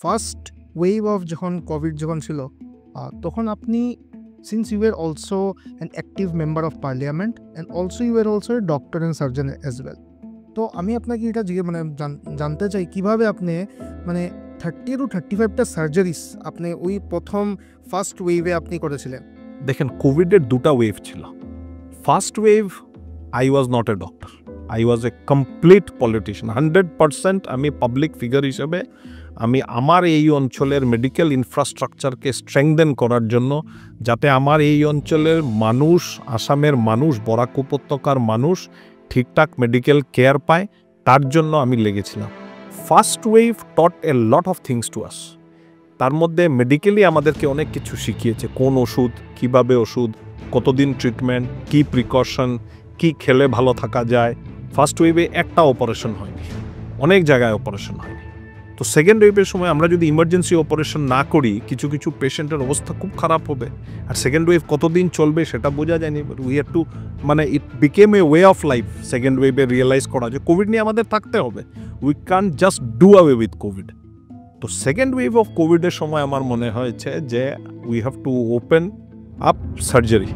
First wave of যখন covid যখন ছিল তখন আপনি since you were also an active member of parliament and also you were also a doctor and surgeon as well. তো আমি আপনাকে এটা জানতে চাই কিভাবে আপনি 30 to 35টা সার্জারিস আপনি ওই প্রথম ফার্স্ট ওয়েভে আপনি করেছিলেন। দেখেন, কোভিডের দুটা ওয়েভ ছিল। First wave I was not a doctor, I was A complete politician. 100% আমি পাবলিক ফিগার হিসেবে আমি আমার এই অঞ্চলের মেডিকেল ইনফ্রাস্ট্রাকচারকে স্ট্রেংথেন করার জন্য, যাতে আমার এই অঞ্চলের মানুষ, আসামের মানুষ, বরাক উপত্যকার মানুষ ঠিকঠাক মেডিকেল কেয়ার পায়, তার জন্য আমি লেগেছিলাম। First wave taught a lot of things to us. তার মধ্যে মেডিকেলি আমাদেরকে অনেক কিছু শিখিয়েছে, কোন ওষুধ, কিভাবে ওষুধ, কতদিন ট্রিটমেন্ট, কি প্রিকশন, কি খেলে ভালো থাকা যায়। ফার্স্ট ওয়েভে একটা অপারেশন হয়নি, অনেক জায়গায় অপারেশন হয়নি। তো সেকেন্ড ওয়েভের সময় আমরা যদি ইমার্জেন্সি অপারেশন না করি, কিছু কিছু পেশেন্টের অবস্থা খুব খারাপ হবে। আর সেকেন্ড ওয়েভ কতদিন চলবে সেটা বোঝা যায়নি। We have to it became a way of life. Second ওয়েভে রিয়েলাইজ করা যে কোভিড নিয়ে আমাদের থাকতে হবে, we can just do away with Covid. তো সেকেন্ড ওয়েভ অফ কোভিডের সময় আমার মনে হয়েছে যে we have to open up surgery.